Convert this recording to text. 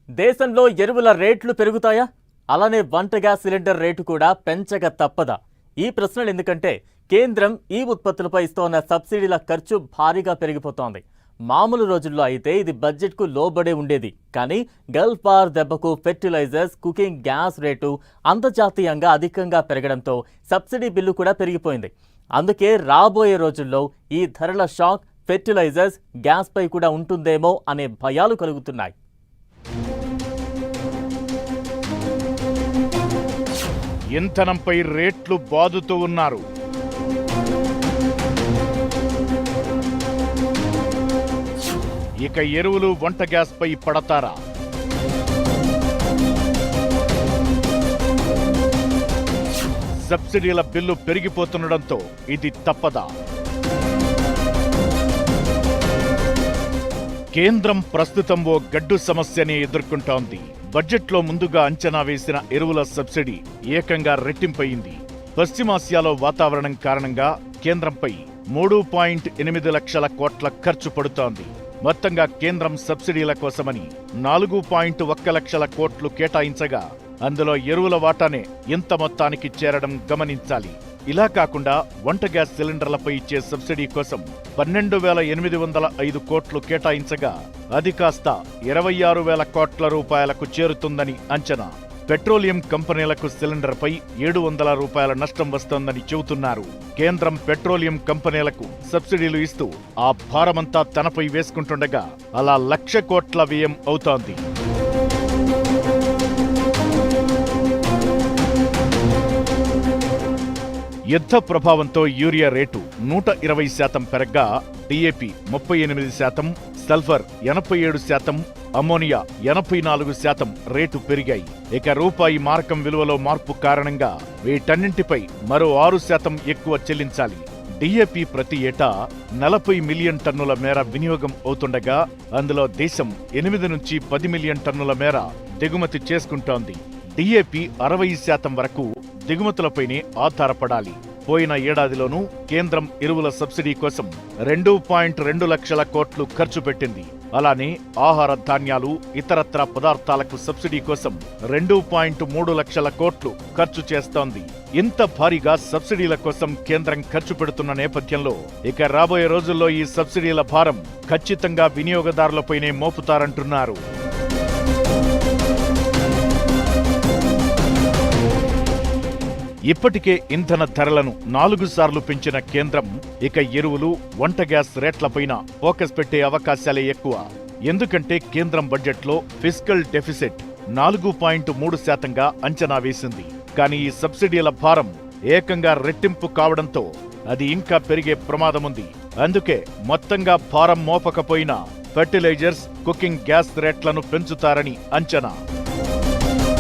దేశంలో ఎరువుల రేట్లు పెరుగుతాయా? అలానే వంట గ్యాస్ సిలిండర్ రేటు కూడా పెంచక తప్పదా? ఈ ప్రశ్నలు ఎందుకంటే కేంద్రం ఈ ఉత్పత్తులపై ఇస్తోన్న సబ్సిడీల ఖర్చు భారీగా పెరిగిపోతోంది. మామూలు రోజుల్లో అయితే ఇది బడ్జెట్కు లోబడే ఉండేది. కానీ గల్ఫ్ వార్ దెబ్బకు ఫెర్టిలైజర్స్, కుకింగ్ గ్యాస్ రేటు అంతర్జాతీయంగా అధికంగా పెరగడంతో సబ్సిడీ బిల్లు కూడా పెరిగిపోయింది. అందుకే రాబోయే రోజుల్లో ఈ ధరల షాక్ ఫెర్టిలైజర్స్, గ్యాస్ పై కూడా ఉంటుందేమో అనే భయాలు కలుగుతున్నాయి. ఇంధనంపై రేట్లు బాదుతూ ఉన్నారు. ఇక ఎరువులు, వంట గ్యాస్ పై పడతారా? సబ్సిడీల బిల్లు పెరిగిపోతుండడంతో ఇది తప్పదా? కేంద్రం ప్రస్తుతం ఓ గడ్డు సమస్యని ఎదుర్కొంటోంది. బడ్జెట్లో ముందుగా అంచనా వేసిన ఎరువుల సబ్సిడీ ఏకంగా రెట్టింపయింది. పశ్చిమాసియాలో వాతావరణం కారణంగా కేంద్రంపై 3.8 లక్షల కోట్ల ఖర్చు పడుతోంది. మొత్తంగా కేంద్రం సబ్సిడీల కోసమని 4.1 లక్షల కోట్లు కేటాయించగా అందులో ఎరువుల వాటానే ఇంత మొత్తానికి చేరడం గమనించాలి. ఇలా కాకుండా వంట గ్యాస్ సిలిండర్లపై ఇచ్చే సబ్సిడీ కోసం 12,805 కోట్లు కేటాయించగా అది కాస్త 26,000 కోట్ల రూపాయలకు చేరుతుందని అంచనా. పెట్రోలియం కంపెనీలకు సిలిండర్పై 700 రూపాయల నష్టం వస్తోందని చెబుతున్నారు. కేంద్రం పెట్రోలియం కంపెనీలకు సబ్సిడీలు ఇస్తూ ఆ భారమంతా తనపై వేసుకుంటుండగా అలా 1,00,000 కోట్ల వ్యయం అవుతోంది. యుద్ధ ప్రభావంతో యూరియా రేటు 120% పెరగ్గా డిఏపి 38%, సల్ఫర్ 87%, అమ్మోనియా 84% రేటు పెరిగాయి. ఇక రూపాయి మారకం విలువలో మార్పు కారణంగా వీటన్నింటిపై మరో 6% ఎక్కువ చెల్లించాలి. డిఏపి ప్రతి ఏటా 40 మిలియన్ టన్నుల మేర వినియోగం అవుతుండగా అందులో దేశం 8 నుంచి 10 మిలియన్ టన్నుల మేర దిగుమతి చేసుకుంటోంది. డిఏపి 60% వరకు దిగుమతులపైనే ఆధారపడాలి. పోయిన ఏడాదిలోనూ కేంద్రం ఎరువుల సబ్సిడీ కోసం 2.2 లక్షల కోట్లు ఖర్చు పెట్టింది. అలానే ఆహార ధాన్యాలు, ఇతరత్ర పదార్థాలకు సబ్సిడీ కోసం 2.3 లక్షల కోట్లు ఖర్చు చేస్తోంది. ఇంత భారీగా సబ్సిడీల కోసం కేంద్రం ఖర్చు పెడుతున్న నేపథ్యంలో ఇక రాబోయే రోజుల్లో ఈ సబ్సిడీల భారం ఖచ్చితంగా వినియోగదారులపైనే మోపుతారంటున్నారు. ఇప్పటికే ఇంధన ధరలను 4 సార్లు పెంచిన కేంద్రం ఇక ఎరువులు, వంట గ్యాస్ రేట్లపైన ఫోకస్ పెట్టే అవకాశాలే ఎక్కువ. ఎందుకంటే కేంద్రం బడ్జెట్లో ఫిస్కల్ డెఫిసిట్ 4.3%గా అంచనా వేసింది. కానీ ఈ సబ్సిడీల భారం ఏకంగా రెట్టింపు కావడంతో అది ఇంకా పెరిగే ప్రమాదముంది. అందుకే మొత్తంగా భారం మోపకపోయినా ఫెర్టిలైజర్స్, కుకింగ్ గ్యాస్ రేట్లను పెంచుతారని అంచనా.